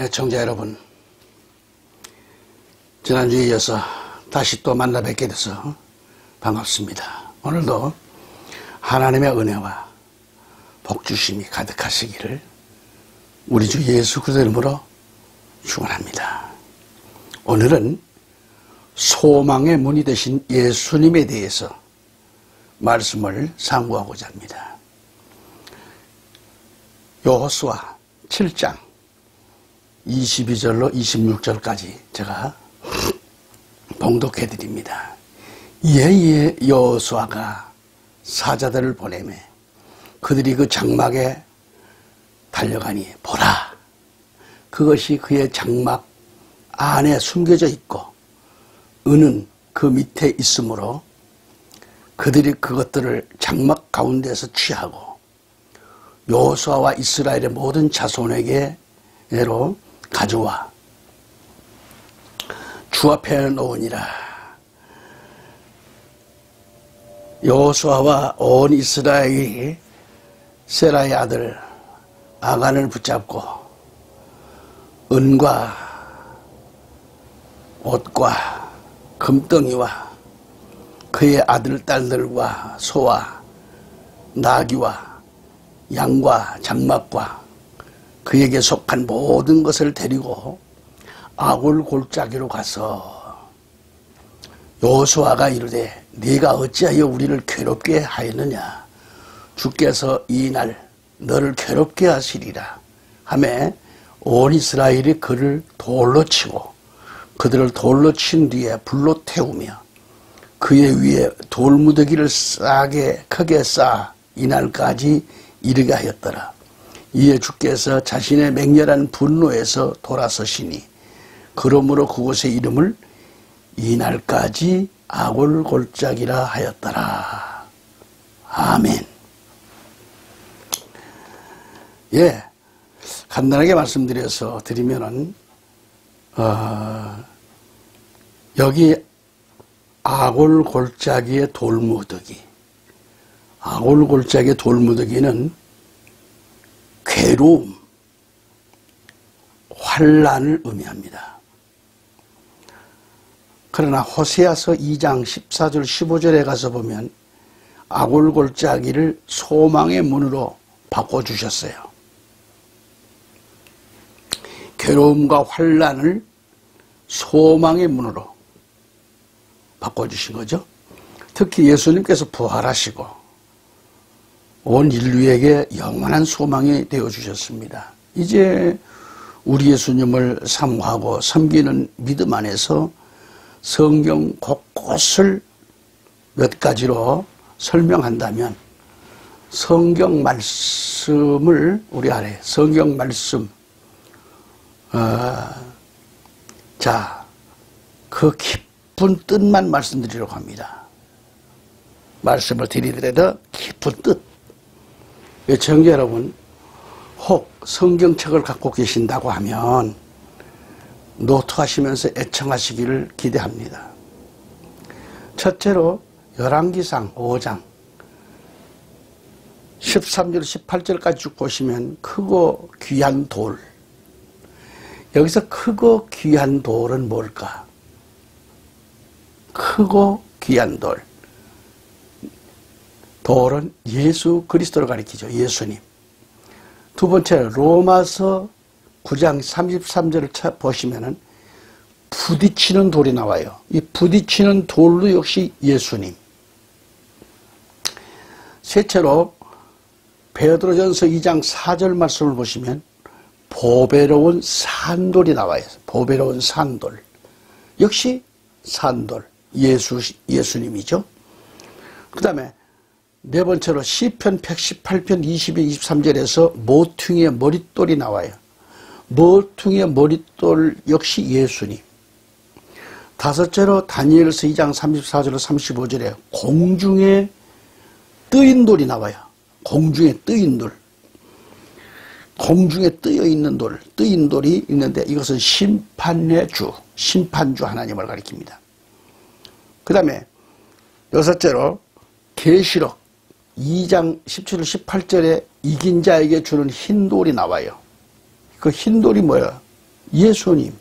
애청자 여러분, 지난주에 이어서 다시 또 만나 뵙게 돼서 반갑습니다. 오늘도 하나님의 은혜와 복주심이 가득하시기를 우리 주 예수 그리스도 이름으로 축원합니다. 오늘은 소망의 문이 되신 예수님에 대해서 말씀을 상고하고자 합니다. 여호수아 7장 22절로 26절까지 제가 봉독해 드립니다. 이에 여호수아가 사자들을 보내매 그들이 그 장막에 달려가니 보라, 그것이 그의 장막 안에 숨겨져 있고 은은 그 밑에 있으므로 그들이 그것들을 장막 가운데서 취하고 여호수아와 이스라엘의 모든 자손에게로 가져와 주 앞에 놓으니라. 여호수아와 온 이스라엘이 세라의 아들 아간을 붙잡고 은과 옷과 금덩이와 그의 아들 딸들과 소와 나귀와 양과 장막과 그에게 속한 모든 것을 데리고 아골 골짜기로 가서 여호수아가 이르되 네가 어찌하여 우리를 괴롭게 하였느냐, 주께서 이 날 너를 괴롭게 하시리라 하매 온 이스라엘이 그를 돌로 치고 그들을 돌로 친 뒤에 불로 태우며 그의 위에 돌무더기를 크게 쌓아 이날까지 이르게 하였더라. 이에 주께서 자신의 맹렬한 분노에서 돌아서시니 그러므로 그곳의 이름을 이날까지 아골 골짜기라 하였더라. 아멘. 예, 간단하게 말씀드려서 드리면은 여기 아골 골짜기의 돌무더기, 아골 골짜기의 돌무더기는 괴로움, 환난을 의미합니다. 그러나 호세아서 2장 14절 15절에 가서 보면 아골 골짜기를 소망의 문으로 바꿔주셨어요. 괴로움과 환난을 소망의 문으로 바꿔주신 거죠. 특히 예수님께서 부활하시고 온 인류에게 영원한 소망이 되어주셨습니다. 이제 우리 예수님을 사모하고 섬기는 믿음 안에서 성경 곳곳을 몇 가지로 설명한다면 성경 말씀을 우리 아래 성경 말씀 그 깊은 뜻만 말씀드리려고 합니다. 말씀을 드리더라도 깊은 뜻. 애청자 여러분, 혹 성경책을 갖고 계신다고 하면 노트하시면서 애청하시기를 기대합니다. 첫째로 열왕기상 5장 13절 18절까지 쭉 보시면 크고 귀한 돌, 여기서 크고 귀한 돌은 뭘까? 크고 귀한 돌, 돌은 예수 그리스도를 가리키죠. 예수님. 두 번째로 로마서 9장 33절을 보시면은 부딪히는 돌이 나와요. 이 부딪히는 돌도 역시 예수님. 셋째로 베드로전서 2장 4절 말씀을 보시면 보배로운 산돌이 나와요. 보배로운 산돌. 역시 산돌. 예수님이죠. 그 다음에 네 번째로 시편 118편 22, 23절에서 모퉁이의 머릿돌이 나와요. 모퉁이의 머릿돌 역시 예수님. 다섯째로 다니엘서 2장 34절로 35절에 공중에 뜨인 돌이 나와요. 공중에 뜨인 돌. 공중에 뜨여 있는 돌, 뜨인 돌이 있는데 이것은 심판의 주, 심판주 하나님을 가리킵니다. 그 다음에 여섯째로 계시록 2장 17절 18절에 이긴 자에게 주는 흰 돌이 나와요. 그 흰 돌이 뭐예요? 예수님.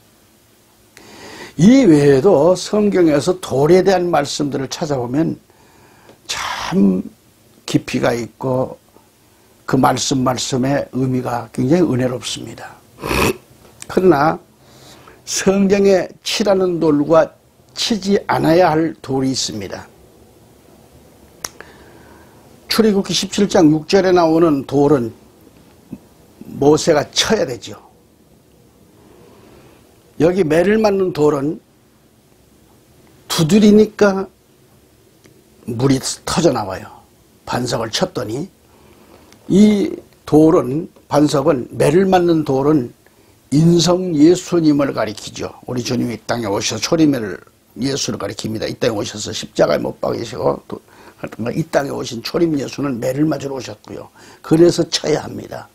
이 외에도 성경에서 돌에 대한 말씀들을 찾아보면 참 깊이가 있고 그 말씀의 의미가 굉장히 은혜롭습니다. 그러나 성경에 치라는 돌과 치지 않아야 할 돌이 있습니다. 출애굽기 17장 6절에 나오는 돌은 모세가 쳐야 되죠. 여기 매를 맞는 돌은 두드리니까 물이 터져나와요. 반석을 쳤더니 이 돌은, 반석은, 매를 맞는 돌은 인성 예수님을 가리키죠. 우리 주님이 이 땅에 오셔서 초림의 예수를 가리킵니다. 이 땅에 오셔서 십자가에 못 박이시고 이 땅에 오신 초림 예수는 매를 맞으러 오셨고요. 그래서 쳐야 합니다.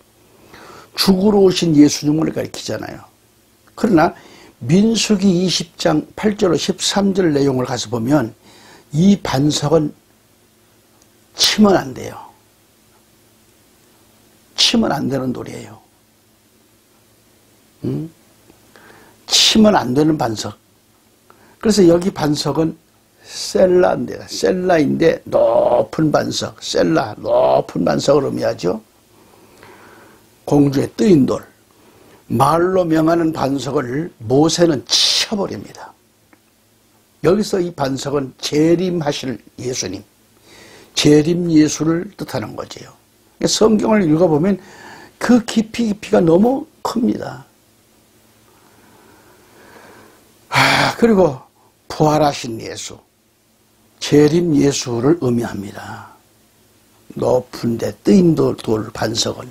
죽으러 오신 예수님을 가리키잖아요. 그러나 민수기 20장 8절로 13절 내용을 가서 보면 이 반석은 치면 안 돼요. 치면 안 되는 돌이에요. 치면 안 되는 반석. 그래서 여기 반석은 셀라인데, 셀라인데 높은 반석, 셀라, 높은 반석을 의미하죠. 공주에 뜨인 돌, 말로 명하는 반석을 모세는 치워버립니다. 여기서 이 반석은 재림하실 예수님, 재림 예수를 뜻하는 거지요. 성경을 읽어보면 그 깊이가 너무 큽니다. 그리고 부활하신 예수, 재림 예수를 의미합니다. 높은 데 뜨인 돌 반석은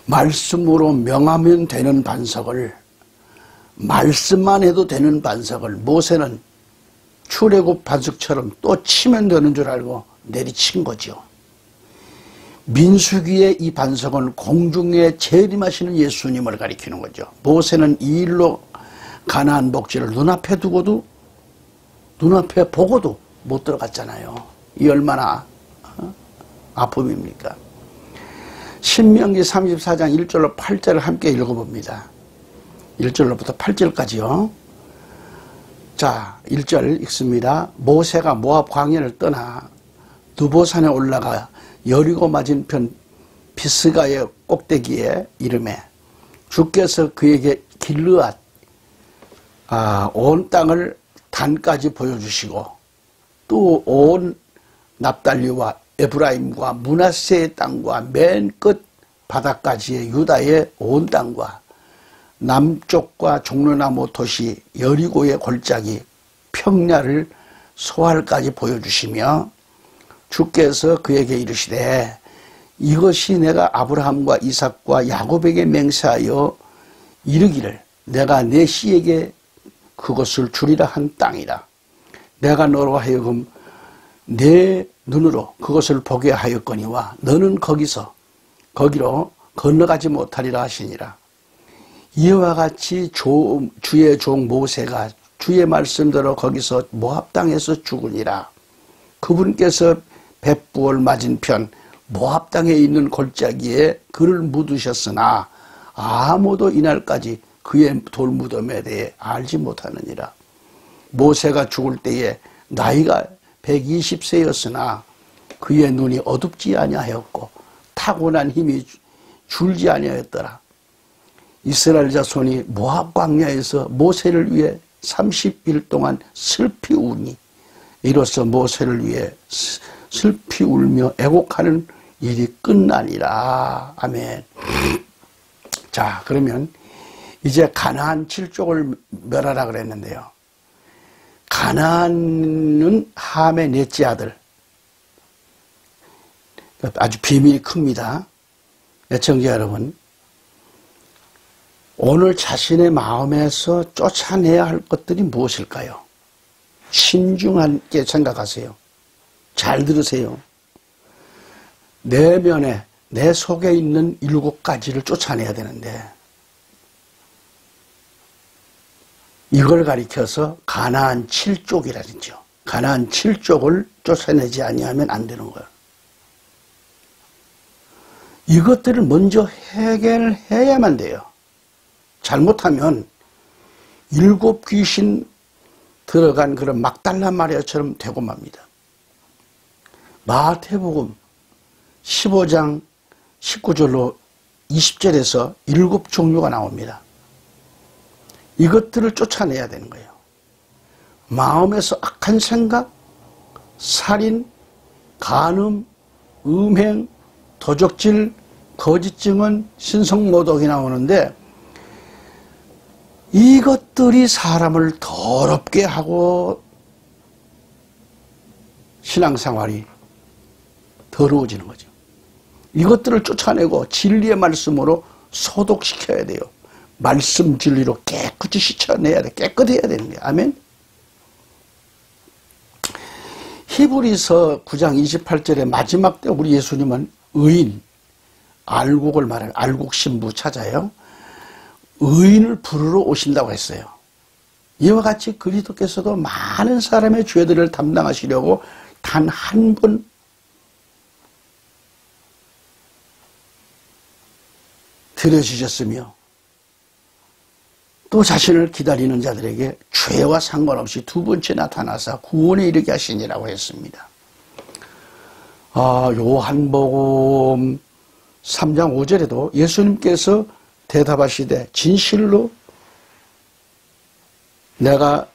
말씀으로 명하면 되는 반석을, 말씀만 해도 되는 반석을 모세는 출애굽 반석처럼 또 치면 되는 줄 알고 내리친 거죠. 민수기의 이 반석은 공중에 재림하시는 예수님을 가리키는 거죠. 모세는 이 일로 가나안 복지를 눈앞에 두고도, 눈앞에 보고도 못 들어갔잖아요. 이 얼마나 아픔입니까? 신명기 34장 1절로 8절을 함께 읽어봅니다. 1절로부터 8절까지요. 자, 1절 읽습니다. 모세가 모압 광야를 떠나 느보산에 올라가 여리고 맞은편 비스가의 꼭대기에 이르매 주께서 그에게 길르앗 온 땅을 단까지 보여주시고 또 온 납달리와 에브라임과 므낫세의 땅과 맨 끝 바다까지의 유다의 온 땅과 남쪽과 종려나무 도시 여리고의 골짜기 평야를 소알까지 보여주시며 주께서 그에게 이르시되 이것이 내가 아브라함과 이삭과 야곱에게 맹세하여 이르기를 내가 내 씨에게 그것을 주리라 한 땅이라. 내가 너로 하여금 내 눈으로 그것을 보게 하였거니와 너는 거기로 건너가지 못하리라 하시니라. 이와 같이 주의 종 모세가 주의 말씀대로 거기서 모압 땅에서 죽으니라. 그분께서 벳부얼 맞은편 모압 땅에 있는 골짜기에 그를 묻으셨으나 아무도 이날까지 그의 돌무덤에 대해 알지 못하느니라. 모세가 죽을 때에 나이가 120세였으나 그의 눈이 어둡지 아니하였고 타고난 힘이 줄지 아니하였더라. 이스라엘 자손이 모압 광야에서 모세를 위해 30일 동안 슬피 우니 이로써 모세를 위해 슬피 울며 애곡하는 일이 끝나니라. 아멘. 자, 그러면 이제 가나안 7족을 멸하라 그랬는데요. 가나안은 함의 넷째 아들. 아주 비밀이 큽니다. 애청자 여러분, 오늘 자신의 마음에서 쫓아내야 할 것들이 무엇일까요? 신중하게 생각하세요. 잘 들으세요. 내면에, 내 속에 있는 7가지를 쫓아내야 되는데 이걸 가리켜서 가나안 7족이라는죠. 가나안 7족을 쫓아내지 아니하면 안 되는 거예요. 이것들을 먼저 해결해야만 돼요. 잘못하면 7 귀신 들어간 그런 막달라 마리아처럼 되고 맙니다. 마태복음 15장 19절로 20절에서 7 종류가 나옵니다. 이것들을 쫓아내야 되는 거예요. 마음에서 악한 생각, 살인, 간음, 음행, 도적질, 거짓 증언, 신성모독이 나오는데 이것들이 사람을 더럽게 하고 신앙생활이 더러워지는 거죠. 이것들을 쫓아내고 진리의 말씀으로 소독시켜야 돼요. 말씀 진리로 깨끗이 씻어내야 돼. 깨끗해야 되는 거예요. 아멘. 히브리서 9장 28절의 마지막 때 우리 예수님은 의인, 알곡을 말해요. 알곡 신부 찾아요. 의인을 부르러 오신다고 했어요. 이와 같이 그리스도께서도 많은 사람의 죄들을 담당하시려고 단 한 번 들여주셨으며 또 자신을 기다리는 자들에게 죄와 상관없이 2번째 나타나사 구원에 이르게 하시니라고 했습니다. 요한복음 3장 5절에도 예수님께서 대답하시되 진실로 내가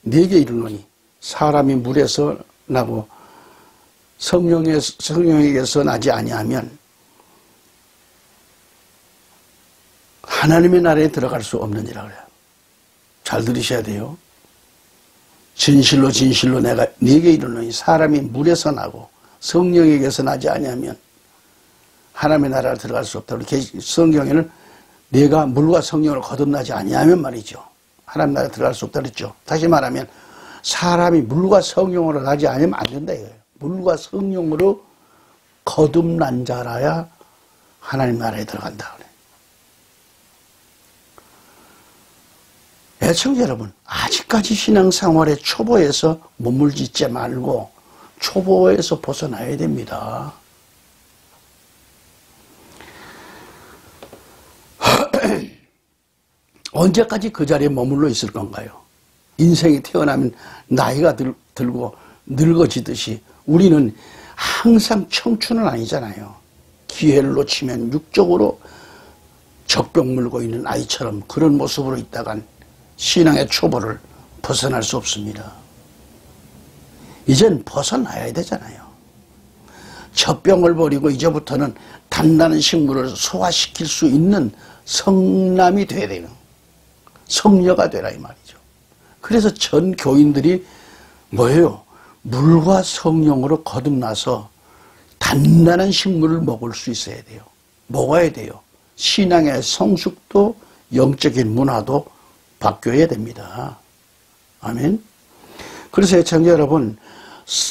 네게 이르노니 사람이 물에서 나고 성령에게서 나지 아니하면 하나님의 나라에 들어갈 수 없느니라 그래요. 잘 들으셔야 돼요. 진실로 진실로 내가 네게 이르노니 사람이 물에서 나고 성령에게서 나지 아니하면 하나님의 나라에 들어갈 수 없다. 우리 성경에는 내가 물과 성령을 거듭나지 아니하면 말이죠. 하나님 나라에 들어갈 수 없다 그랬죠. 다시 말하면 사람이 물과 성령으로 나지 않으면 안 된다 이거예요. 물과 성령으로 거듭난 자라야 하나님 나라에 들어간다 그래요. 애청자 여러분, 아직까지 신앙생활의 초보에서 머물짓지 말고 초보에서 벗어나야 됩니다. 언제까지 그 자리에 머물러 있을 건가요? 인생이 태어나면 나이가 들고 늙어지듯이 우리는 항상 청춘은 아니잖아요. 기회를 놓치면 육적으로 젖병 물고 있는 아이처럼 그런 모습으로 있다간 신앙의 초보를 벗어날 수 없습니다. 이젠 벗어나야 되잖아요. 젖병을 버리고 이제부터는 단단한 식물을 소화시킬 수 있는 성남이 돼야 되는, 성녀가 되라 이 말이죠. 그래서 전 교인들이 뭐예요? 물과 성령으로 거듭나서 단단한 식물을 먹을 수 있어야 돼요. 먹어야 돼요. 신앙의 성숙도 영적인 문화도 바뀌어야 됩니다. 아멘. 그래서 애청자 여러분,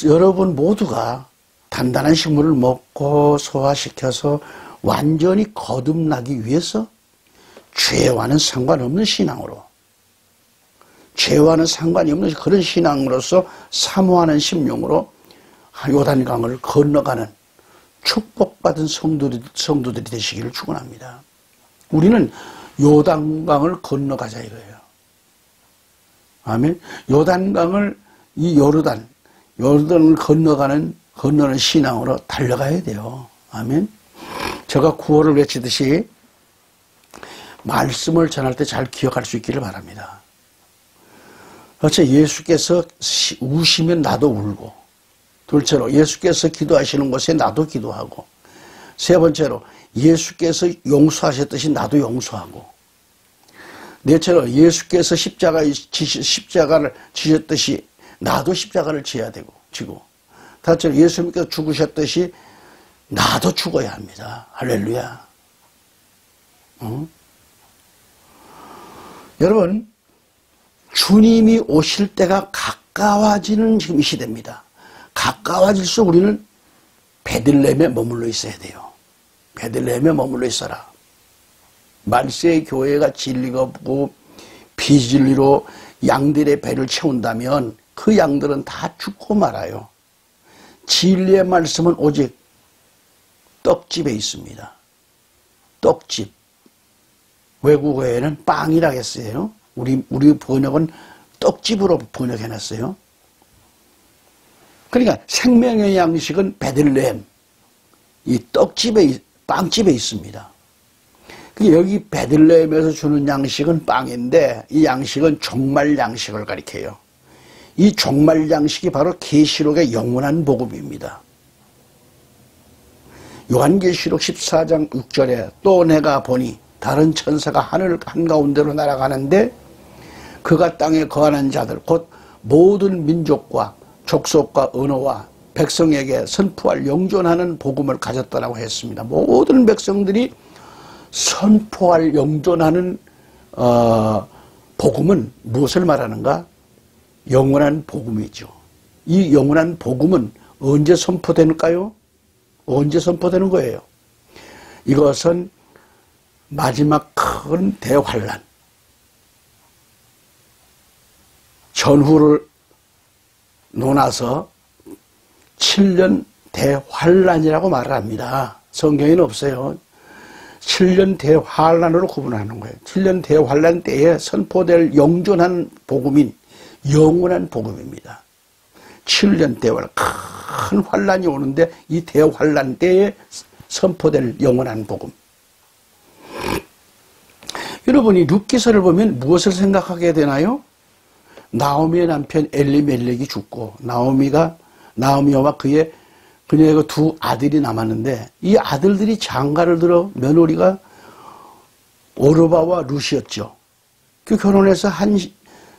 여러분 모두가 단단한 식물을 먹고 소화시켜서 완전히 거듭나기 위해서 죄와는 상관없는 신앙으로, 죄와는 상관이 없는 그런 신앙으로서 사모하는 심령으로 요단강을 건너가는 축복받은 성도들이 되시기를 축원합니다. 우리는 요단강을 건너가자 이거예요. 아멘. 요단강을 이 요르단을 건너는 신앙으로 달려가야 돼요. 아멘. 제가 구호를 외치듯이 말씀을 전할 때 잘 기억할 수 있기를 바랍니다. 첫째, 예수께서 우시면 나도 울고, 둘째로 예수께서 기도하시는 곳에 나도 기도하고, 세 번째로 예수께서 용서하셨듯이 나도 용서하고, 넷째로 예수께서 십자가를 지셨듯이 나도 십자가를 지어야 되고 지고, 다섯째로 예수님께서 죽으셨듯이 나도 죽어야 합니다. 할렐루야. 여러분, 주님이 오실 때가 가까워지는 지금 이 시대입니다. 가까워질수록 우리는 베들레헴에 머물러 있어야 돼요. 베들레헴에 머물러 있어라. 말세의 교회가 진리가 없고 비진리로 양들의 배를 채운다면 그 양들은 다 죽고 말아요. 진리의 말씀은 오직 떡집에 있습니다. 떡집. 외국어에는 빵이라고 했어요. 우리 번역은 떡집으로 번역해놨어요. 그러니까 생명의 양식은 베들레헴, 이 떡집에, 빵집에 있습니다. 여기 베들레헴에서 주는 양식은 빵인데 이 양식은 종말 양식을 가리켜요. 이 종말 양식이 바로 계시록의 영원한 복음입니다. 요한계시록 14장 6절에 또 내가 보니 다른 천사가 하늘 한가운데로 날아가는데 그가 땅에 거하는 자들 곧 모든 민족과 족속과 언어와 백성에게 선포할 영존하는 복음을 가졌다라고 했습니다. 모든 백성들이 선포할 영존하는 복음은 무엇을 말하는가? 영원한 복음이죠. 이 영원한 복음은 언제 선포되는가요? 언제 선포되는 거예요? 이것은 마지막 큰 대환란, 전후를 논해서 7년 대환란이라고 말을 합니다. 성경에는 없어요. 7년 대환란으로 구분하는 거예요. 7년 대환란 때에 선포될 영존한 복음인 영원한 복음입니다. 7년 대환란, 큰 환란이 오는데 이 대환란 때에 선포될 영원한 복음. 여러분이 룻기서를 보면 무엇을 생각하게 되나요? 나오미의 남편 엘리멜렉이 죽고 나오미와 그녀의 두 아들이 남았는데 이 아들들이 장가를 들어 며느리가 오르바와 룻이었죠. 그 결혼해서 한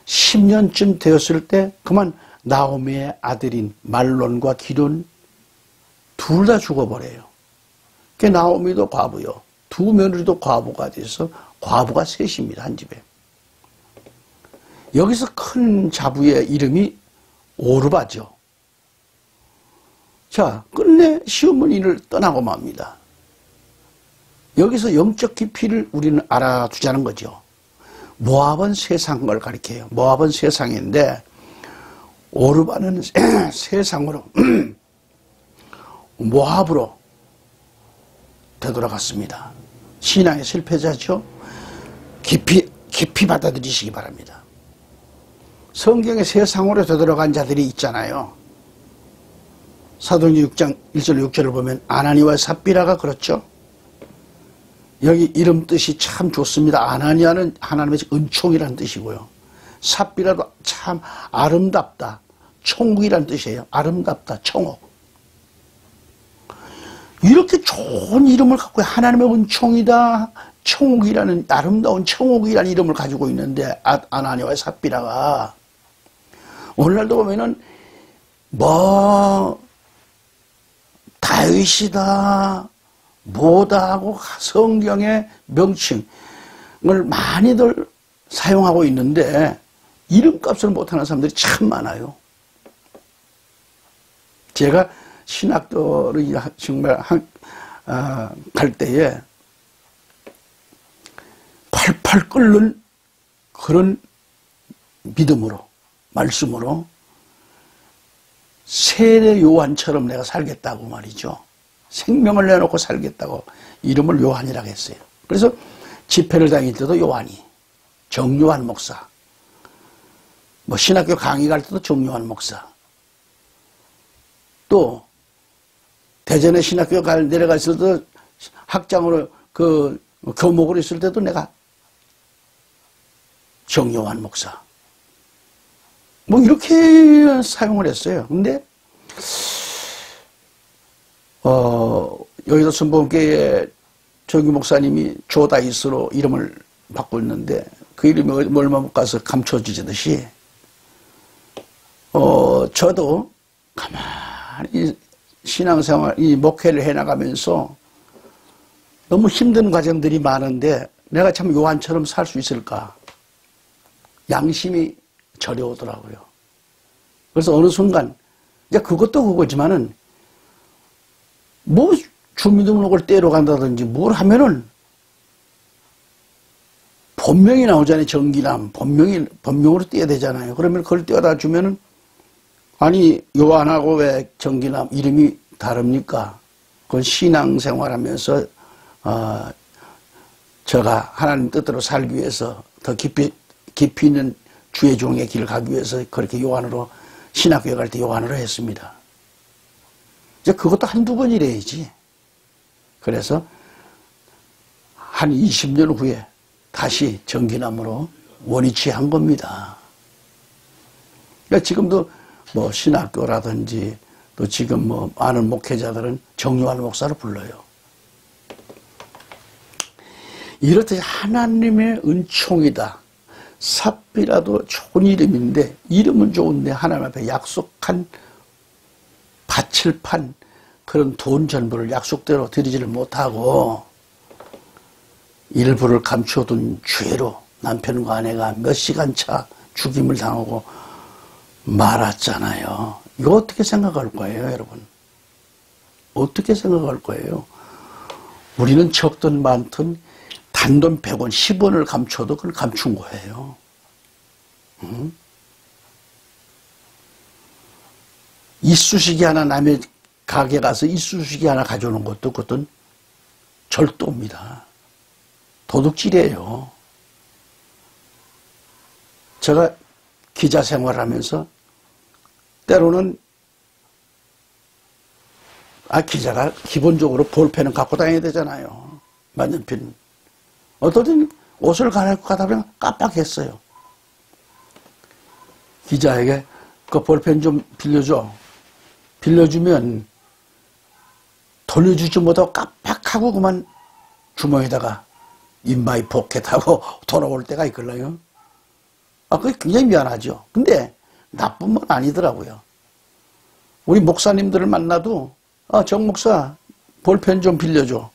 10년쯤 되었을 때 그만 나오미의 아들인 말론과 기돈 둘 다 죽어버려요. 그 나오미도 과부요. 두 며느리도 과부가 돼서 과부가 셋입니다. 한 집에. 여기서 큰 자부의 이름이 오르바죠. 자, 끝내 시어머니를 떠나고 맙니다. 여기서 영적 깊이를 우리는 알아두자는 거죠. 모압은 세상을 가리켜요. 모압은 세상인데 오르바는 세상으로 모압으로 되돌아갔습니다. 신앙의 실패자죠. 깊이 받아들이시기 바랍니다. 성경에 세상으로 되돌아간 자들이 있잖아요. 사도행전 6장 1절 6절을 보면 아나니와 삽비라가 그렇죠. 여기 이름 뜻이 참 좋습니다. 아나니아는 하나님의 은총이라는 뜻이고요. 삽비라도 참 아름답다, 청옥이라는 뜻이에요. 아름답다, 청옥. 이렇게 좋은 이름을 갖고 하나님의 은총이다, 청옥이라는, 아름다운 청옥이라는 이름을 가지고 있는데 아나니아와 삽비라가 오늘날도 보면은 다윗이다 뭐다 하고 성경의 명칭을 많이들 사용하고 있는데 이름값을 못하는 사람들이 참 많아요. 제가 신학교를 정말 갈 때에 팔팔 끓는 그런 믿음으로, 말씀으로 세례 요한처럼 내가 살겠다고 말이죠. 생명을 내놓고 살겠다고 이름을 요한이라고 했어요. 그래서 집회를 다닐 때도 요한이, 정요한 목사, 신학교 강의 갈 때도 정요한 목사, 또 대전에 신학교 내려갔을 때도 학장으로 교목으로 있을 때도 내가 정요한 목사, 이렇게 사용을 했어요. 근데 여의도 순복음교회 조규 목사님이 조다이스로 이름을 바꿨는데 그 이름이 얼마 못 가서 감춰지듯이 저도 가만히 신앙생활, 이 목회를 해나가면서 너무 힘든 과정들이 많은데 내가 참 요한처럼 살 수 있을까? 양심이 저려오더라고요. 그래서 어느 순간, 이제 그것도 그거지만은, 주민등록을 떼러 간다든지 뭘 하면은, 본명이 나오잖아요. 정기남. 본명으로 떼야 되잖아요. 그러면 그걸 떼어다 주면은, 아니, 요한하고 왜 정기남 이름이 다릅니까? 그건 신앙생활 하면서, 제가 하나님 뜻대로 살기 위해서 더 깊이 있는 주의 종의 길을 가기 위해서 그렇게 요한으로 신학교에 갈 때 요한으로 했습니다. 이제 그것도 한두 번이래야지. 그래서 한 20년 후에 다시 전기남으로 원위치한 겁니다. 그러니까 지금도 뭐 신학교라든지 또 지금 뭐 아는 목회자들은 정요한 목사를 불러요. 이렇듯이 하나님의 은총이다. 삽비라도 좋은 이름인데, 이름은 좋은데 하나님 앞에 약속한 바칠 판 그런 돈 전부를 약속대로 드리지를 못하고 일부를 감춰둔 죄로 남편과 아내가 몇 시간 차 죽임을 당하고 말았잖아요. 이거 어떻게 생각할 거예요, 여러분? 어떻게 생각할 거예요? 우리는 적든 많든 단돈 100원, 10원을 감춰도 그걸 감춘 거예요. 응? 이쑤시개 하나 남의 가게 가서 이쑤시개 하나 가져오는 것도 그것은 절도입니다. 도둑질이에요. 제가 기자 생활하면서 때로는 기자가 기본적으로 볼펜은 갖고 다녀야 되잖아요. 만년필. 어떨 땐 옷을 갈아입고 가다 보면 깜빡했어요. 기자에게 그 볼펜 좀 빌려줘. 빌려주면 돌려주지 못하고 깜빡하고 그만 주머니에다가 인마이 포켓하고 돌아올 때가 있걸요. 그게 굉장히 미안하죠. 근데 나쁜 건 아니더라고요. 우리 목사님들을 만나도 정 목사 볼펜 좀 빌려줘.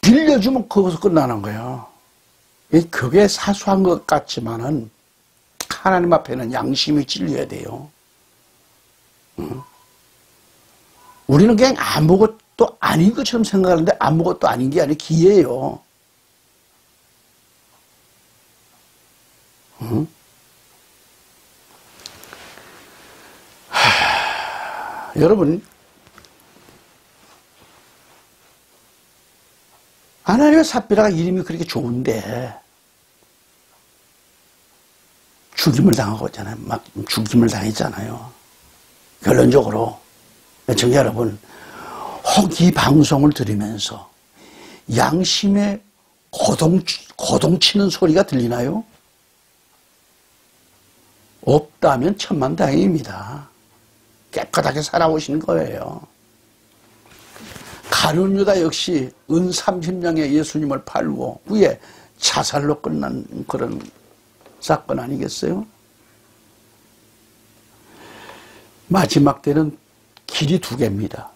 빌려주면 거기서 끝나는 거예요. 그게 사소한 것 같지만은 하나님 앞에는 양심이 찔려야 돼요. 응? 우리는 그냥 아무것도 아닌 것처럼 생각하는데 아무것도 아닌 게 아니라 기회예요. 응? 여러분, 하나님의 삽비라가 이름이 그렇게 좋은데 죽임을 당하고 있잖아요. 막 죽임을 당했잖아요. 결론적으로 청자 여러분, 혹 이 방송을 들으면서 양심에 고동치는 소리가 들리나요? 없다면 천만다행입니다. 깨끗하게 살아오신 거예요. 가룟 유다 역시 은 30냥에 예수님을 팔고 후에 자살로 끝난 그런 사건 아니겠어요? 마지막 때는 길이 두 개입니다.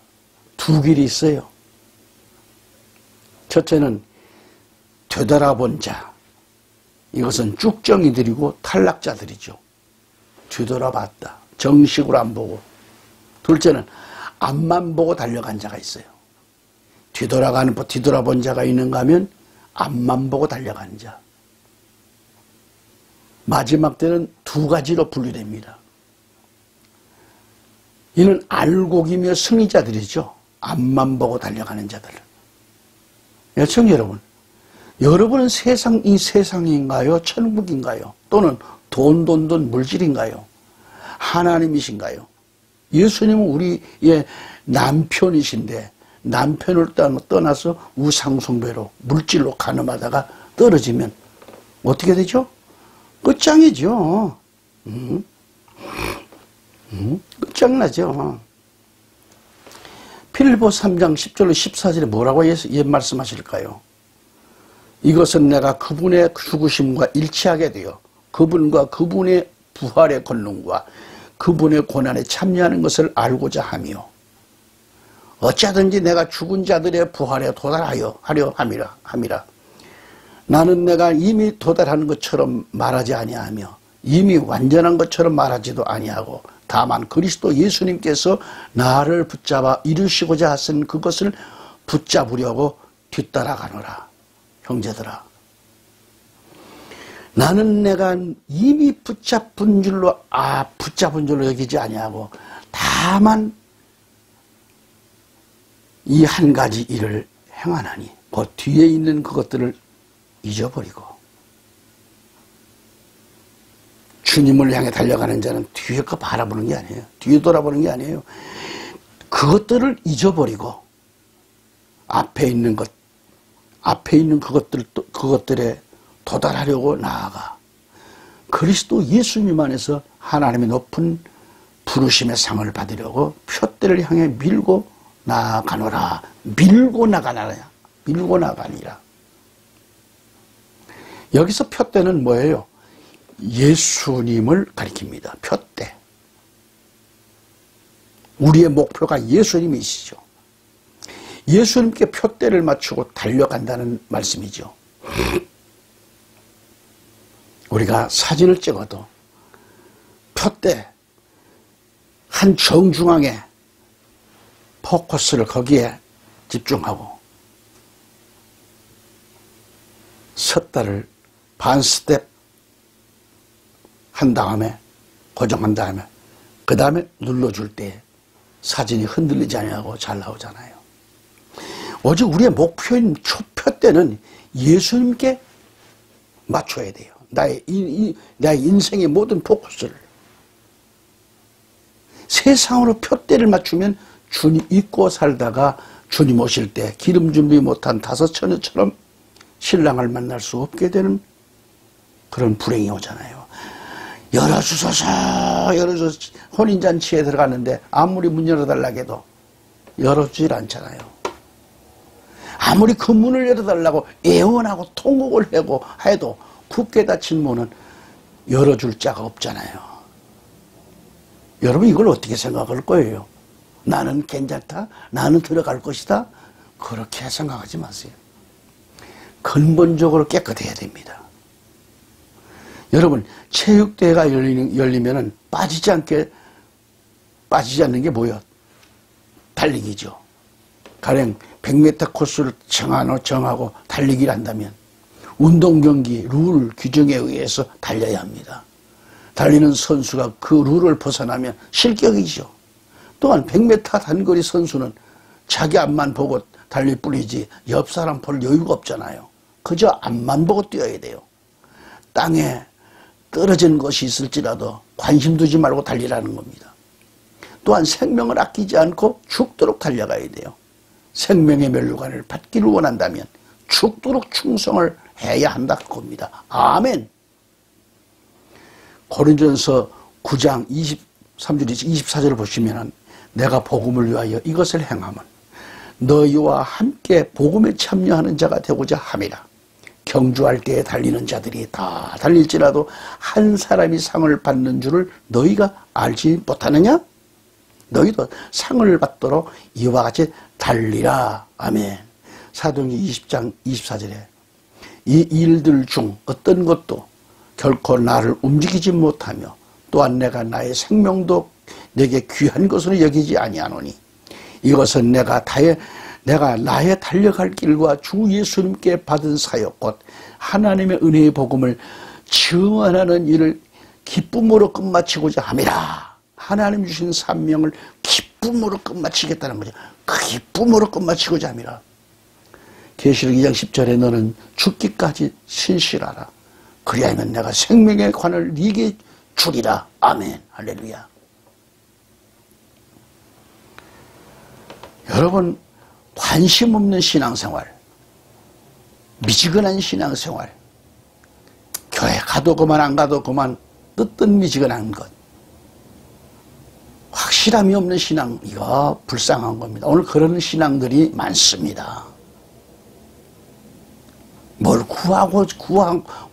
두 길이 있어요. 첫째는 되돌아본 자. 이것은 쭉정이들이고 탈락자들이죠. 뒤돌아봤다. 정식으로 안 보고. 둘째는 앞만 보고 달려간 자가 있어요. 뒤돌아본 자가 있는가 하면 앞만 보고 달려간 자. 마지막 때는 두 가지로 분류됩니다. 이는 알곡이며 승리자들이죠. 앞만 보고 달려가는 자들. 여청 여러분, 여러분은 이 세상인가요? 천국인가요? 또는 돈 물질인가요? 하나님이신가요? 예수님은 우리의 남편이신데 남편을 떠나서 우상숭배로 물질로 가늠하다가 떨어지면 어떻게 되죠? 끝장이죠. 끝장나죠. 필리포 3장 10절로 14절에 뭐라고 말씀하실까요? 이것은 내가 그분의 죽으심과 일치하게 되어 그분과 그분의 부활의 권능과 그분의 고난에 참여하는 것을 알고자 하며 어찌하든지 내가 죽은 자들의 부활에 도달하려 함이라. 나는 내가 이미 도달하는 것처럼 말하지 아니하며 이미 완전한 것처럼 말하지도 아니하고 다만 그리스도 예수님께서 나를 붙잡아 이루시고자 하신 그것을 붙잡으려고 뒤따라가노라. 형제들아, 나는 내가 이미 붙잡은 줄로 여기지 아니하고 다만 이 한 가지 일을 행하나니 그 뒤에 있는 그것들을 잊어버리고 주님을 향해 달려가는 자는 뒤에 거 바라보는 게 아니에요. 뒤에 돌아보는 게 아니에요. 그것들을 잊어버리고 앞에 있는 그것들에 도달하려고 나아가 그리스도 예수님 안에서 하나님의 높은 부르심의 상을 받으려고 표대를 향해 밀고 나아가노라. 밀고 나가니라. 여기서 표대는 뭐예요? 예수님을 가리킵니다. 표대. 우리의 목표가 예수님이시죠. 예수님께 표대를 맞추고 달려간다는 말씀이죠. 우리가 사진을 찍어도 표대 한 정중앙에 포커스를 거기에 집중하고 섰다를 반 스텝 한 다음에 고정한 다음에 그 다음에 눌러줄 때 사진이 흔들리지 않냐고 잘 나오잖아요. 오직 우리의 목표인 표대는 예수님께 맞춰야 돼요. 나의 인생의 모든 포커스를. 세상으로 표대를 맞추면 주님 잊고 살다가 주님 오실 때 기름 준비 못한 다섯 처녀처럼 신랑을 만날 수 없게 되는 그런 불행이 오잖아요. 열어주소서 혼인잔치에 들어갔는데 아무리 문 열어달라고 해도 열어주질 않잖아요. 아무리 그 문을 열어달라고 애원하고 통곡을 하고 해도 굳게 닫힌 문은 열어줄 자가 없잖아요. 여러분 이걸 어떻게 생각할 거예요? 나는 괜찮다? 나는 들어갈 것이다? 그렇게 생각하지 마세요. 근본적으로 깨끗해야 됩니다. 여러분 체육대회가 열리면은 빠지지 않는 게 뭐예요? 달리기죠. 가령 100m 코스를 정하고 달리기를 한다면 운동경기 룰 규정에 의해서 달려야 합니다. 달리는 선수가 그 룰을 벗어나면 실격이죠. 또한 100m 단거리 선수는 자기 앞만 보고 달릴 뿐이지 옆 사람 볼 여유가 없잖아요. 그저 앞만 보고 뛰어야 돼요. 땅에 떨어진 것이 있을지라도 관심 두지 말고 달리라는 겁니다. 또한 생명을 아끼지 않고 죽도록 달려가야 돼요. 생명의 멸류관을 받기를 원한다면 죽도록 충성을 해야 한다 그겁니다. 아멘. 고린도전서 9장 23절 24절을 보시면 내가 복음을 위하여 이것을 행하면 너희와 함께 복음에 참여하는 자가 되고자 함이라. 경주할 때에 달리는 자들이 다 달릴지라도 한 사람이 상을 받는 줄을 너희가 알지 못하느냐? 너희도 상을 받도록 이와 같이 달리라. 아멘. 사도행전 20장 24절에 이 일들 중 어떤 것도 결코 나를 움직이지 못하며 또한 내가 나의 생명도 내게 귀한 것으로 여기지 아니하노니 이것은 내가 나의 달려갈 길과 주 예수님께 받은 사역 곧 하나님의 은혜의 복음을 증언하는 일을 기쁨으로 끝마치고자 함이라. 하나님 주신 사명을 기쁨으로 끝마치겠다는 거죠. 그 기쁨으로 끝마치고자 함이라. 계시록 2장 10절에 너는 죽기까지 신실하라. 그리하면 내가 생명의 관을 네게 주리라. 아멘. 할렐루야. 여러분 관심 없는 신앙생활, 미지근한 신앙생활, 교회 가도 그만 안 가도 그만 뜨뜻 미지근한 것, 확실함이 없는 신앙, 이거 불쌍한 겁니다. 오늘 그런 신앙들이 많습니다. 뭘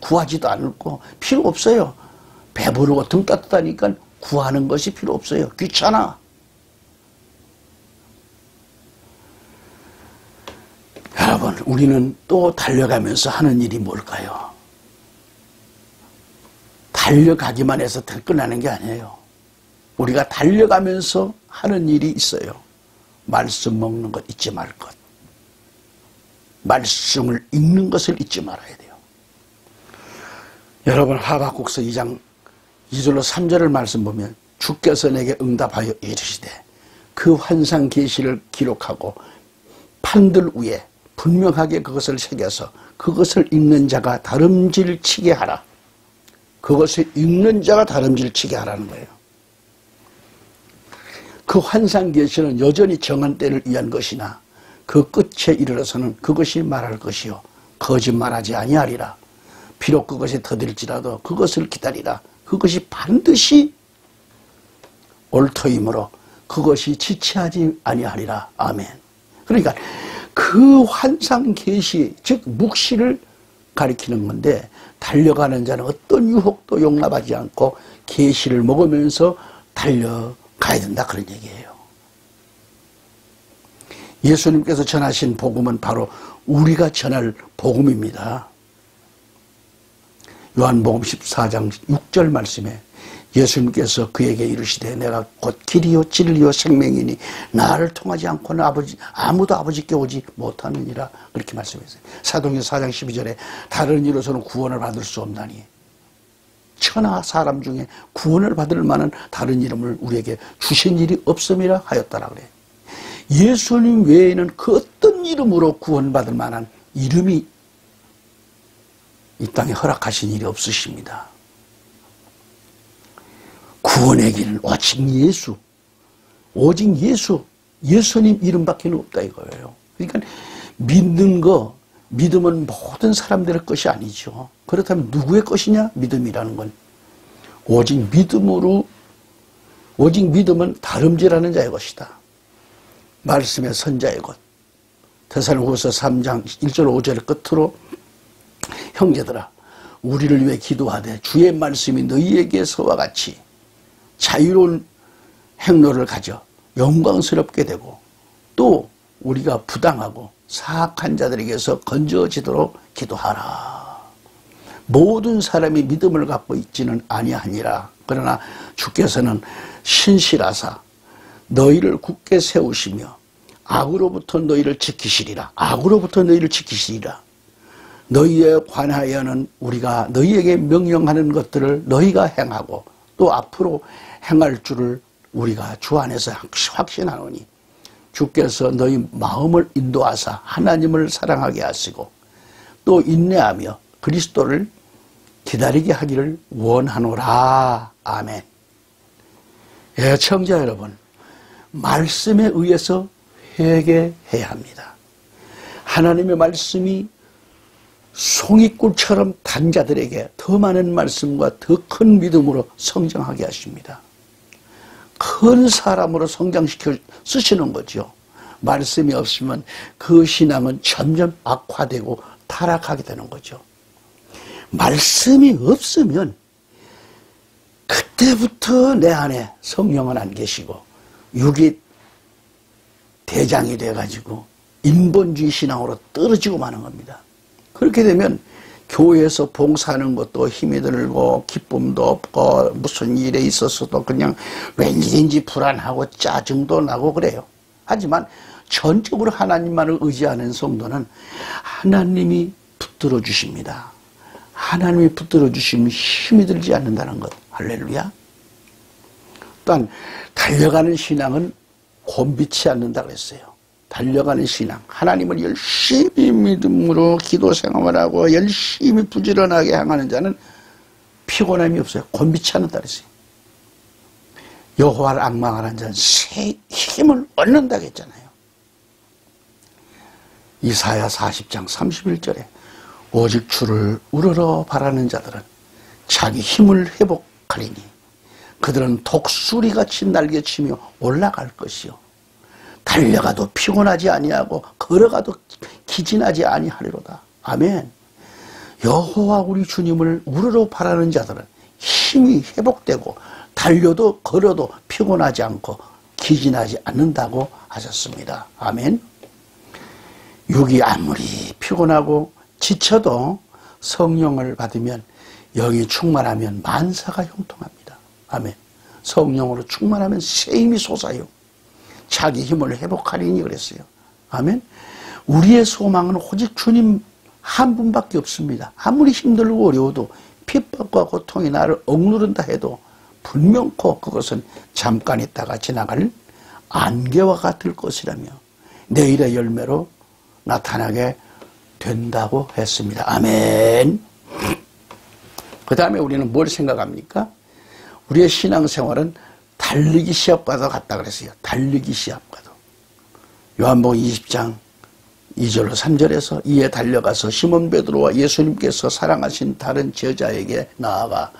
구하지도 않고 필요 없어요. 배부르고 등 따뜻하니까 구하는 것이 필요 없어요. 귀찮아. 여러분 우리는 또 달려가면서 하는 일이 뭘까요? 달려가기만 해서 끝나는 게 아니에요. 우리가 달려가면서 하는 일이 있어요. 말씀 먹는 것 잊지 말 것. 말씀을 읽는 것을 잊지 말아야 돼요. 여러분 하박국서 2장 2절로 3절을 말씀 보면 주께서 내게 응답하여 이르시되 그 환상 계시를 기록하고 판들 위에 분명하게 그것을 새겨서 그것을 읽는 자가 다름질치게 하라. 그것을 읽는 자가 다름질치게 하라는 거예요. 그 환상 계시는 여전히 정한 때를 위한 것이나 그 끝에 이르러서는 그것이 말할 것이요 거짓말하지 아니하리라. 비록 그것이 더딜지라도 그것을 기다리라. 그것이 반드시 옳더이므로 그것이 지체하지 아니하리라. 아멘. 그러니까 그 환상 계시, 즉 묵시를 가리키는 건데, 달려가는 자는 어떤 유혹도 용납하지 않고 계시를 먹으면서 달려가야 된다, 그런 얘기예요. 예수님께서 전하신 복음은 바로 우리가 전할 복음입니다. 요한복음 14장 6절 말씀에 예수님께서 그에게 이르시되 내가 곧 길이요 진리요 생명이니 나를 통하지 않고는 아무도 아버지께 오지 못하느니라, 그렇게 말씀했어요. 사도행전 4장 12절에 다른 이로서는 구원을 받을 수 없나니 천하 사람 중에 구원을 받을 만한 다른 이름을 우리에게 주신 일이 없음이라 하였다라 그래요. 예수님 외에는 그 어떤 이름으로 구원받을 만한 이름이 이 땅에 허락하신 일이 없으십니다. 구원의 길은 오직 예수, 오직 예수, 예수님 이름밖에 없다 이거예요. 그러니까 믿는 거, 믿음은 모든 사람들의 것이 아니죠. 그렇다면 누구의 것이냐? 믿음이라는 건 오직 믿음으로, 오직 믿음은 다름질하는 자의 것이다. 말씀의 선자의 것. 데살로니가후서 3장 1절 5절 끝으로 형제들아 우리를 위해 기도하되 주의 말씀이 너희에게서와 같이 자유로운 행로를 가져 영광스럽게 되고 또 우리가 부당하고 사악한 자들에게서 건져지도록 기도하라. 모든 사람이 믿음을 갖고 있지는 아니하니라. 그러나 주께서는 신실하사 너희를 굳게 세우시며 악으로부터 너희를 지키시리라. 악으로부터 너희를 지키시리라. 너희에 관하여는 우리가 너희에게 명령하는 것들을 너희가 행하고 또 앞으로 행할 줄을 우리가 주 안에서 확신하노니 주께서 너희 마음을 인도하사 하나님을 사랑하게 하시고 또 인내하며 그리스도를 기다리게 하기를 원하노라. 아멘. 애청자 여러분, 말씀에 의해서 회개해야 합니다. 하나님의 말씀이 송이꿀처럼 단 자들에게 더 많은 말씀과 더 큰 믿음으로 성장하게 하십니다. 큰 사람으로 성장시켜 쓰시는 거죠. 말씀이 없으면 그 신앙은 점점 악화되고 타락하게 되는 거죠. 말씀이 없으면 그때부터 내 안에 성령은 안 계시고 육이 대장이 돼가지고 인본주의 신앙으로 떨어지고 마는 겁니다. 그렇게 되면 교회에서 봉사하는 것도 힘이 들고 기쁨도 없고 무슨 일에 있어서도 그냥 왠지 불안하고 짜증도 나고 그래요. 하지만 전적으로 하나님만을 의지하는 성도는 하나님이 붙들어 주십니다. 하나님이 붙들어 주시면 힘이 들지 않는다는 것. 할렐루야. 또한 달려가는 신앙은 곤비치 않는다 그랬어요. 달려가는 신앙, 하나님을 열심히 믿음으로 기도 생활을 하고 열심히 부지런하게 향하는 자는 피곤함이 없어요. 곤비치 않는다 그랬어요. 여호와를 앙망하는 자는 새 힘을 얻는다고 했잖아요. 이사야 40장 31절에 오직 주를 우러러 바라는 자들은 자기 힘을 회복하리니 그들은 독수리같이 날개치며 올라갈 것이요 달려가도 피곤하지 아니하고 걸어가도 기진하지 아니하리로다. 아멘. 여호와 우리 주님을 우러러 바라는 자들은 힘이 회복되고 달려도 걸어도 피곤하지 않고 기진하지 않는다고 하셨습니다. 아멘. 육이 아무리 피곤하고 지쳐도 성령을 받으면 영이 충만하면 만사가 형통합니다. 아멘. 성령으로 충만하면 새 힘이 솟아요. 자기 힘을 회복하리니 그랬어요. 아멘. 우리의 소망은 오직 주님 한 분밖에 없습니다. 아무리 힘들고 어려워도 핍박과 고통이 나를 억누른다 해도 분명코 그것은 잠깐 있다가 지나갈 안개와 같을 것이라며 내일의 열매로 나타나게 된다고 했습니다. 아멘. 그 다음에 우리는 뭘 생각합니까? 우리의 신앙생활은 달리기 시합과도 같다 그랬어요. 달리기 시합과도. 요한복음 20장 2절로 3절에서 이에 달려가서 시몬 베드로와 예수님께서 사랑하신 다른 제자에게 나아가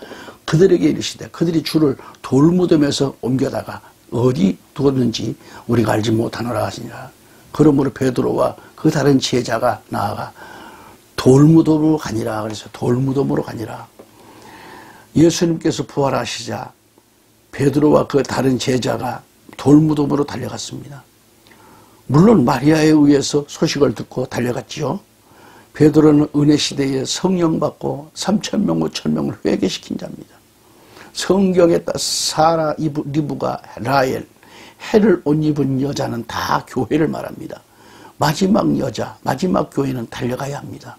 그들에게 이르시되 그들이 주를 돌무덤에서 옮겨다가 어디 두었는지 우리가 알지 못하노라 하시니라. 그러므로 베드로와 그 다른 제자가 나아가 돌무덤으로 가니라. 그래서 돌무덤으로 가니라. 예수님께서 부활하시자 베드로와 그 다른 제자가 돌무덤으로 달려갔습니다. 물론 마리아에 의해서 소식을 듣고 달려갔지요. 베드로는 은혜 시대에 성령 받고 3,000명, 5,000명을 회개시킨 자입니다. 성경에 따라 사라, 리브가, 라헬, 해를 옷 입은 여자는 다 교회를 말합니다. 마지막 여자, 마지막 교회는 달려가야 합니다.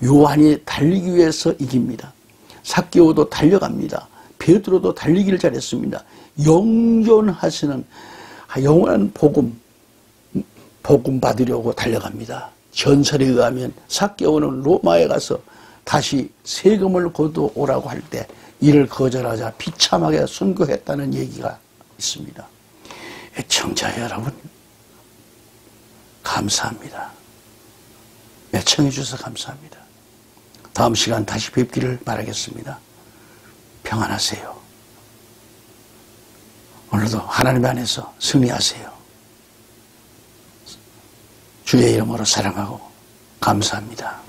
요한이 달리기 위해서 이깁니다. 삭개오도 달려갑니다. 베드로도 달리기를 잘했습니다. 영존하시는 영원한 복음 받으려고 달려갑니다. 전설에 의하면 삭개오는 로마에 가서 다시 세금을 거두오라고 할 때 이를 거절하자 비참하게 순교했다는 얘기가 있습니다. 애청자 여러분, 감사합니다. 애청해 주셔서 감사합니다. 다음 시간 다시 뵙기를 바라겠습니다. 평안하세요. 오늘도 하나님 안에서 승리하세요. 주의 이름으로 사랑하고 감사합니다.